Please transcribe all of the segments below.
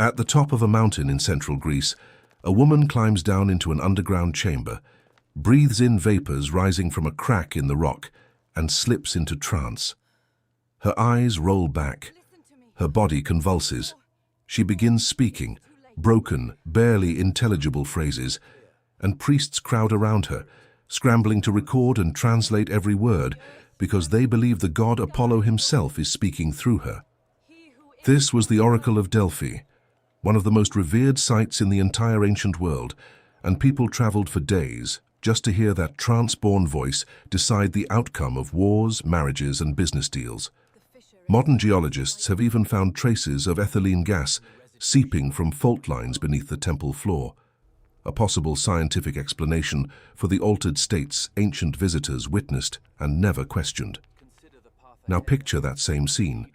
At the top of a mountain in central Greece, a woman climbs down into an underground chamber, breathes in vapors rising from a crack in the rock, and slips into trance. Her eyes roll back. Her body convulses. She begins speaking, broken, barely intelligible phrases, and priests crowd around her, scrambling to record and translate every word because they believe the god Apollo himself is speaking through her. This was the Oracle of Delphi, one of the most revered sites in the entire ancient world, and people traveled for days just to hear that trance-born voice decide the outcome of wars, marriages, and business deals. Modern geologists have even found traces of ethylene gas seeping from fault lines beneath the temple floor, a possible scientific explanation for the altered states ancient visitors witnessed and never questioned. Now picture that same scene: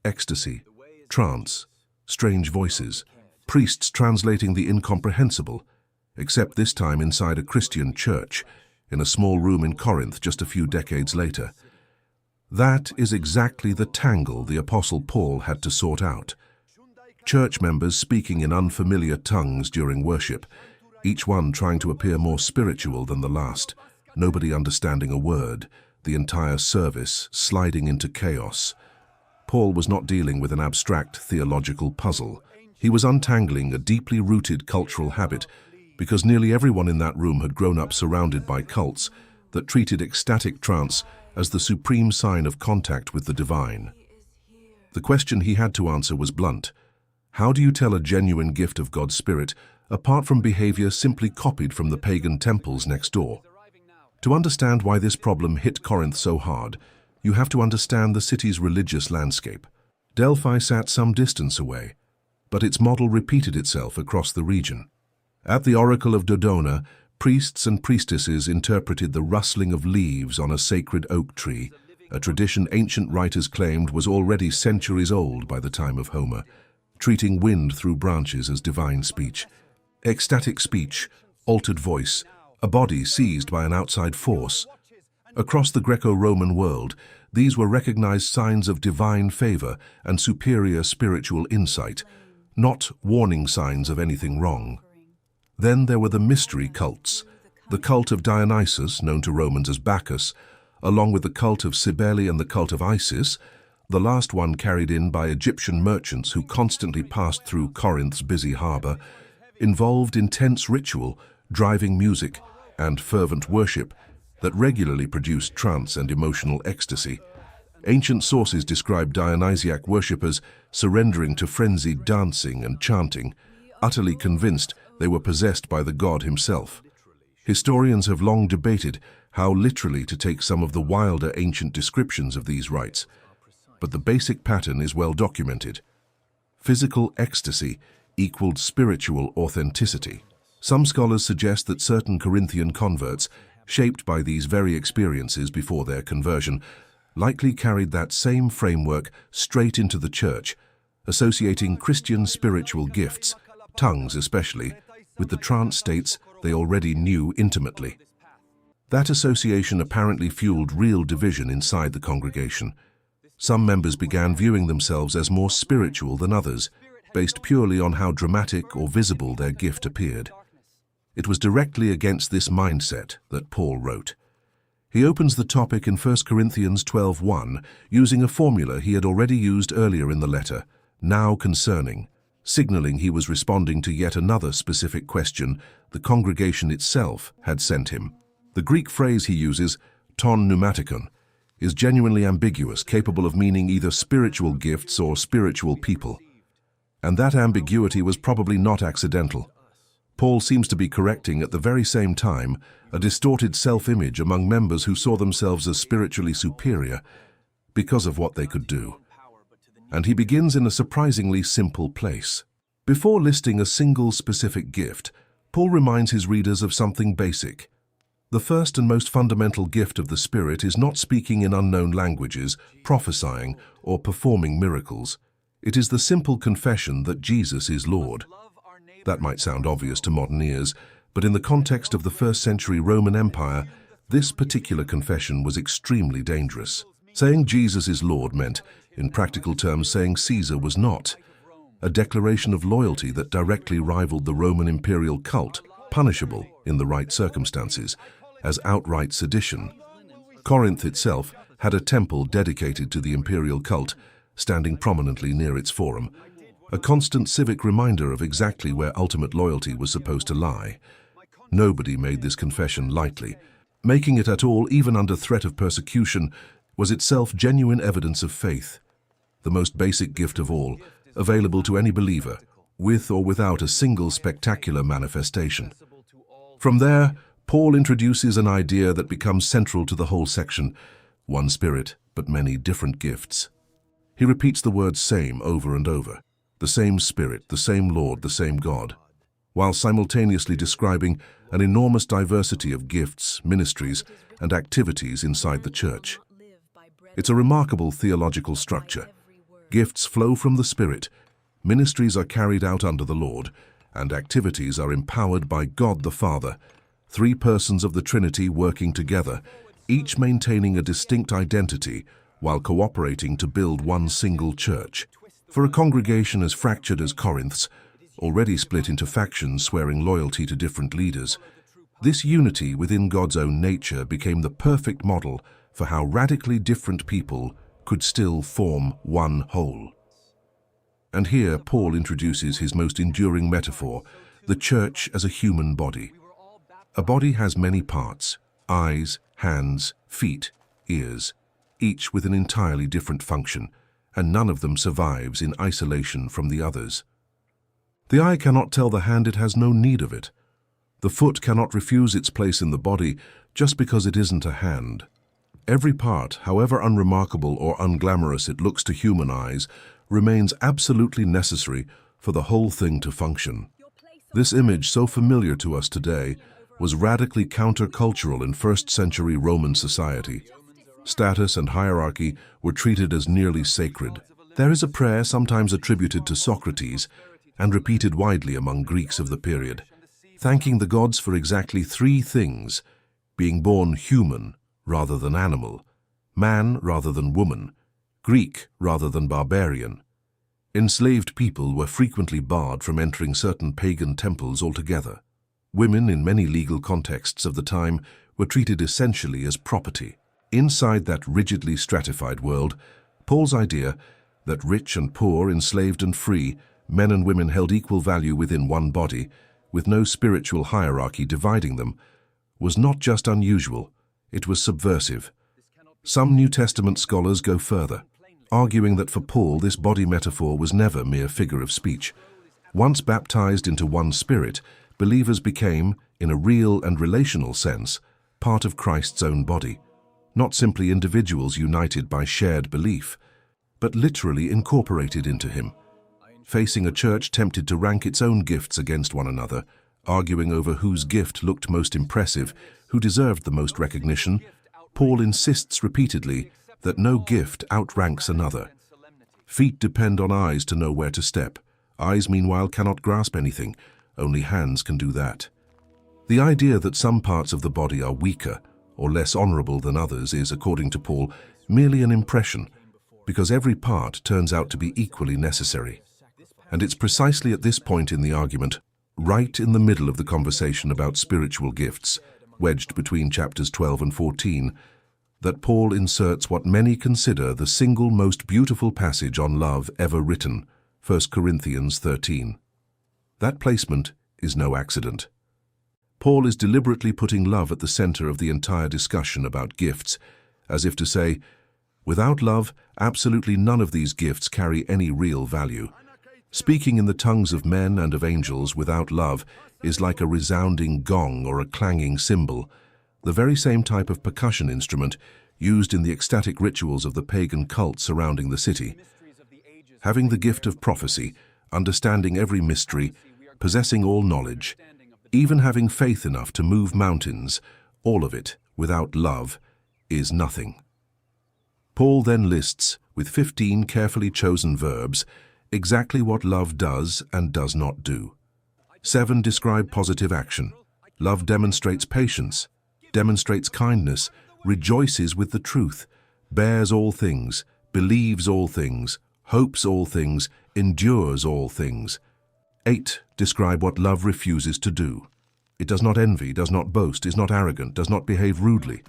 ecstasy, trance, strange voices, priests translating the incomprehensible, except this time inside a Christian church, in a small room in Corinth just a few decades later. That is exactly the tangle the Apostle Paul had to sort out. Church members speaking in unfamiliar tongues during worship, each one trying to appear more spiritual than the last, nobody understanding a word, the entire service sliding into chaos. Paul was not dealing with an abstract theological puzzle. He was untangling a deeply rooted cultural habit because nearly everyone in that room had grown up surrounded by cults that treated ecstatic trance as the supreme sign of contact with the divine. The question he had to answer was blunt. How do you tell a genuine gift of God's Spirit apart from behavior simply copied from the pagan temples next door? To understand why this problem hit Corinth so hard, you have to understand the city's religious landscape. Delphi sat some distance away, but its model repeated itself across the region. At the Oracle of Dodona, priests and priestesses interpreted the rustling of leaves on a sacred oak tree, a tradition ancient writers claimed was already centuries old by the time of Homer, treating wind through branches as divine speech. Ecstatic speech, altered voice, a body seized by an outside force. Across the Greco-Roman world, these were recognized signs of divine favor and superior spiritual insight, not warning signs of anything wrong. Then there were the mystery cults, the cult of Dionysus, known to Romans as Bacchus, along with the cult of Cybele and the cult of Isis, the last one carried in by Egyptian merchants who constantly passed through Corinth's busy harbor, involved intense ritual, driving music, and fervent worship that regularly produced trance and emotional ecstasy. Ancient sources describe Dionysiac worshippers surrendering to frenzied dancing and chanting, utterly convinced they were possessed by the god himself. Historians have long debated how literally to take some of the wilder ancient descriptions of these rites, but the basic pattern is well documented. Physical ecstasy equaled spiritual authenticity. Some scholars suggest that certain Corinthian converts, shaped by these very experiences before their conversion, likely carried that same framework straight into the church, associating Christian spiritual gifts, tongues especially, with the trance states they already knew intimately. That association apparently fueled real division inside the congregation. Some members began viewing themselves as more spiritual than others, based purely on how dramatic or visible their gift appeared. It was directly against this mindset that Paul wrote. He opens the topic in 1 Corinthians 12:1 using a formula he had already used earlier in the letter, now concerning, signaling he was responding to yet another specific question the congregation itself had sent him. The Greek phrase he uses, ton pneumatikon, is genuinely ambiguous, capable of meaning either spiritual gifts or spiritual people. And that ambiguity was probably not accidental. Paul seems to be correcting at the very same time a distorted self-image among members who saw themselves as spiritually superior because of what they could do. And he begins in a surprisingly simple place. Before listing a single specific gift, Paul reminds his readers of something basic. The first and most fundamental gift of the Spirit is not speaking in unknown languages, prophesying, or performing miracles. It is the simple confession that Jesus is Lord. That might sound obvious to modern ears, but in the context of the first century Roman Empire, this particular confession was extremely dangerous. Saying Jesus is Lord meant, in practical terms, saying Caesar was not. a declaration of loyalty that directly rivaled the Roman imperial cult, punishable, in the right circumstances, as outright sedition. Corinth itself had a temple dedicated to the imperial cult, standing prominently near its forum, a constant civic reminder of exactly where ultimate loyalty was supposed to lie. Nobody made this confession lightly. Making it at all, even under threat of persecution, was itself genuine evidence of faith, the most basic gift of all, available to any believer, with or without a single spectacular manifestation. From there, Paul introduces an idea that becomes central to the whole section: one Spirit, but many different gifts. He repeats the word same over and over: the same Spirit, the same Lord, the same God, while simultaneously describing an enormous diversity of gifts, ministries, and activities inside the church. It's a remarkable theological structure. Gifts flow from the Spirit, ministries are carried out under the Lord, and activities are empowered by God the Father, three persons of the Trinity working together, each maintaining a distinct identity while cooperating to build one single church. For a congregation as fractured as Corinth's, already split into factions swearing loyalty to different leaders, this unity within God's own nature became the perfect model for how radically different people could still form one whole. And here Paul introduces his most enduring metaphor: the church as a human body. A body has many parts: eyes, hands, feet, ears, each with an entirely different function, and none of them survives in isolation from the others. The eye cannot tell the hand it has no need of it. The foot cannot refuse its place in the body just because it isn't a hand. Every part, however unremarkable or unglamorous it looks to human eyes, remains absolutely necessary for the whole thing to function. This image, so familiar to us today, was radically countercultural in first-century Roman society. Status and hierarchy were treated as nearly sacred. There is a prayer sometimes attributed to Socrates and repeated widely among Greeks of the period, thanking the gods for exactly three things: being born human rather than animal, man rather than woman, Greek rather than barbarian. Enslaved people were frequently barred from entering certain pagan temples altogether. Women, in many legal contexts of the time, were treated essentially as property. Inside that rigidly stratified world, Paul's idea that rich and poor, enslaved and free, men and women held equal value within one body, with no spiritual hierarchy dividing them, was not just unusual, it was subversive. Some New Testament scholars go further, arguing that for Paul this body metaphor was never mere figure of speech. Once baptized into one Spirit, believers became, in a real and relational sense, part of Christ's own body, not simply individuals united by shared belief, but literally incorporated into him. Facing a church tempted to rank its own gifts against one another, arguing over whose gift looked most impressive, who deserved the most recognition, Paul insists repeatedly that no gift outranks another. Feet depend on eyes to know where to step. Eyes, meanwhile, cannot grasp anything. Only hands can do that. The idea that some parts of the body are weaker or less honorable than others is, according to Paul, merely an impression, because every part turns out to be equally necessary. And it's precisely at this point in the argument, right in the middle of the conversation about spiritual gifts, wedged between chapters 12 and 14, that Paul inserts what many consider the single most beautiful passage on love ever written, 1 Corinthians 13. That placement is no accident. Paul is deliberately putting love at the center of the entire discussion about gifts, as if to say, without love, absolutely none of these gifts carry any real value. Speaking in the tongues of men and of angels without love is like a resounding gong or a clanging cymbal, the very same type of percussion instrument used in the ecstatic rituals of the pagan cult surrounding the city. Having the gift of prophecy, understanding every mystery, possessing all knowledge, even having faith enough to move mountains, all of it, without love, is nothing. Paul then lists, with 15 carefully chosen verbs, exactly what love does and does not do. 7 describe positive action. Love demonstrates patience, demonstrates kindness, rejoices with the truth, bears all things, believes all things, hopes all things, endures all things. 8. Describe what love refuses to do. It does not envy, does not boast, is not arrogant, does not behave rudely,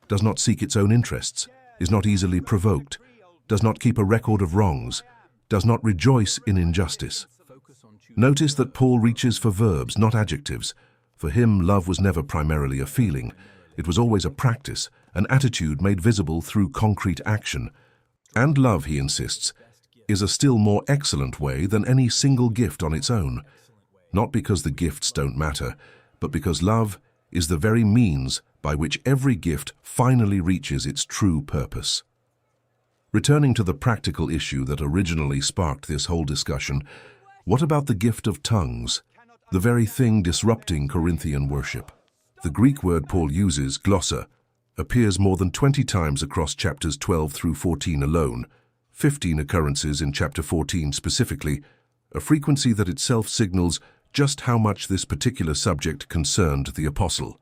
does not seek its own interests, is not easily provoked, does not keep a record of wrongs, does not rejoice in injustice. Notice that Paul reaches for verbs, not adjectives. For him, love was never primarily a feeling. It was always a practice, an attitude made visible through concrete action. And love, he insists, is a still more excellent way than any single gift on its own. Not because the gifts don't matter, but because love is the very means by which every gift finally reaches its true purpose. Returning to the practical issue that originally sparked this whole discussion, what about the gift of tongues, the very thing disrupting Corinthian worship? The Greek word Paul uses, glossa, appears more than 20 times across chapters 12 through 14 alone, 15 occurrences in chapter 14 specifically, a frequency that itself signals just how much this particular subject concerned the apostle.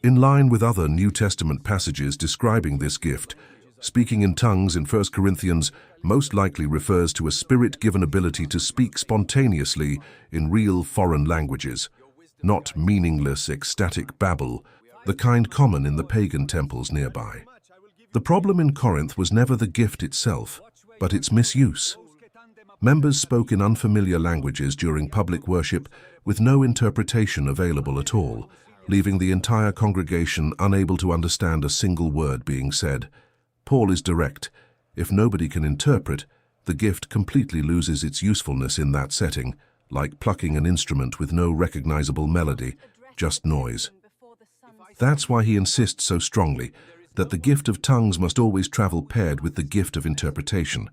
In line with other New Testament passages describing this gift, speaking in tongues in 1 Corinthians most likely refers to a spirit-given ability to speak spontaneously in real foreign languages, not meaningless ecstatic babble, the kind common in the pagan temples nearby. The problem in Corinth was never the gift itself, but its misuse. Members spoke in unfamiliar languages during public worship with no interpretation available at all, leaving the entire congregation unable to understand a single word being said. Paul is direct. If nobody can interpret, the gift completely loses its usefulness in that setting, like plucking an instrument with no recognizable melody, just noise. That's why he insists so strongly that the gift of tongues must always travel paired with the gift of interpretation,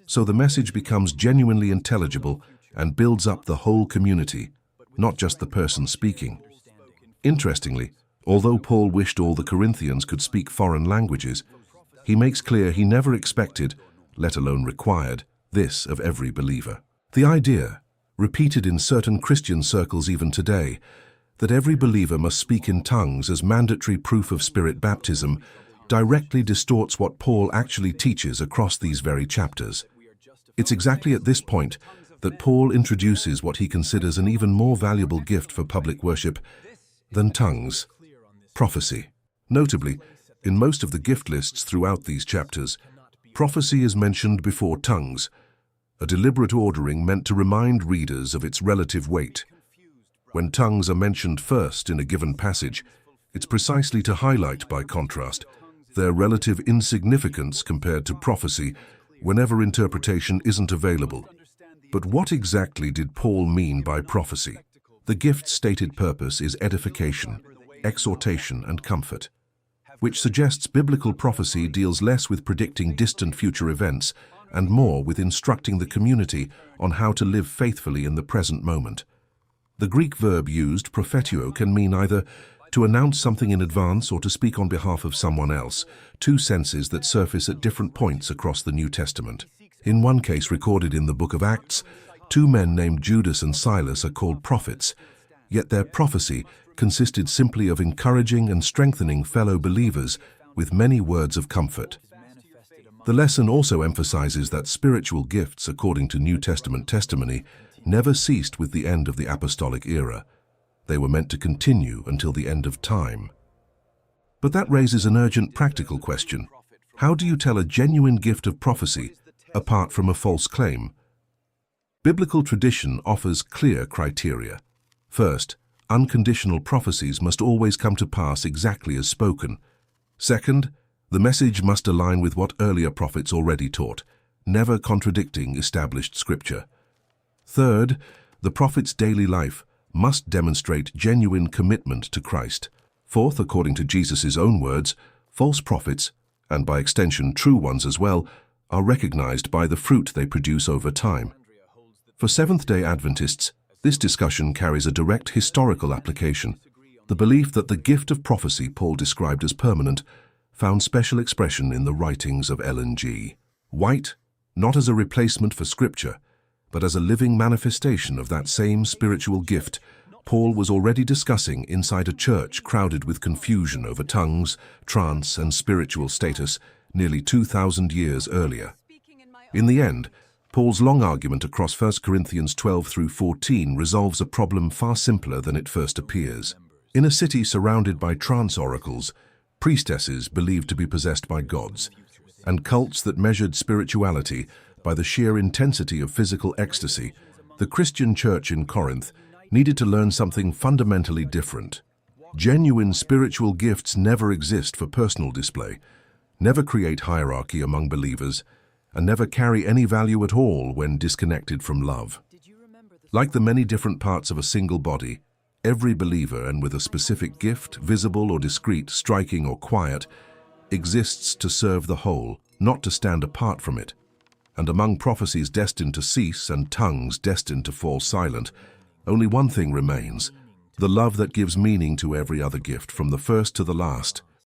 so the message becomes genuinely intelligible and builds up the whole community, not just the person speaking. Interestingly, although Paul wished all the Corinthians could speak foreign languages, he makes clear he never expected, let alone required, this of every believer. The idea, repeated in certain Christian circles even today, that every believer must speak in tongues as mandatory proof of Spirit baptism directly distorts what Paul actually teaches across these very chapters. It's exactly at this point that Paul introduces what he considers an even more valuable gift for public worship than tongues: prophecy. Notably, in most of the gift lists throughout these chapters, prophecy is mentioned before tongues, a deliberate ordering meant to remind readers of its relative weight. When tongues are mentioned first in a given passage, it's precisely to highlight, by contrast, their relative insignificance compared to prophecy whenever interpretation isn't available. But what exactly did Paul mean by prophecy? The gift's stated purpose is edification, exhortation, and comfort, which suggests biblical prophecy deals less with predicting distant future events and more with instructing the community on how to live faithfully in the present moment. The Greek verb used, prophetio, can mean either to announce something in advance or to speak on behalf of someone else, two senses that surface at different points across the New Testament. In one case recorded in the book of Acts, two men named Judas and Silas are called prophets, yet their prophecy consisted simply of encouraging and strengthening fellow believers with many words of comfort. The lesson also emphasizes that spiritual gifts, according to New Testament testimony, never ceased with the end of the apostolic era. They were meant to continue until the end of time. But that raises an urgent practical question. How do you tell a genuine gift of prophecy apart from a false claim? Biblical tradition offers clear criteria. First, unconditional prophecies must always come to pass exactly as spoken. Second, the message must align with what earlier prophets already taught, never contradicting established scripture. Third, the prophet's daily life must demonstrate genuine commitment to Christ. Fourth, according to Jesus' own words, false prophets, and by extension true ones as well, are recognized by the fruit they produce over time. For Seventh-day Adventists, this discussion carries a direct historical application. The belief that the gift of prophecy Paul described as permanent found special expression in the writings of Ellen G. White, not as a replacement for Scripture, but as a living manifestation of that same spiritual gift Paul was already discussing inside a church crowded with confusion over tongues, trance, and spiritual status nearly 2,000 years earlier. In the end, Paul's long argument across 1 Corinthians 12 through 14 resolves a problem far simpler than it first appears. In a city surrounded by trance oracles, priestesses believed to be possessed by gods, and cults that measured spirituality by the sheer intensity of physical ecstasy, the Christian church in Corinth needed to learn something fundamentally different. Genuine spiritual gifts never exist for personal display, never create hierarchy among believers, and never carry any value at all when disconnected from love. Like the many different parts of a single body, every believer, and with a specific gift, visible or discreet, striking or quiet, exists to serve the whole, not to stand apart from it. And among prophecies destined to cease and tongues destined to fall silent, only one thing remains: the love that gives meaning to every other gift, from the first to the last.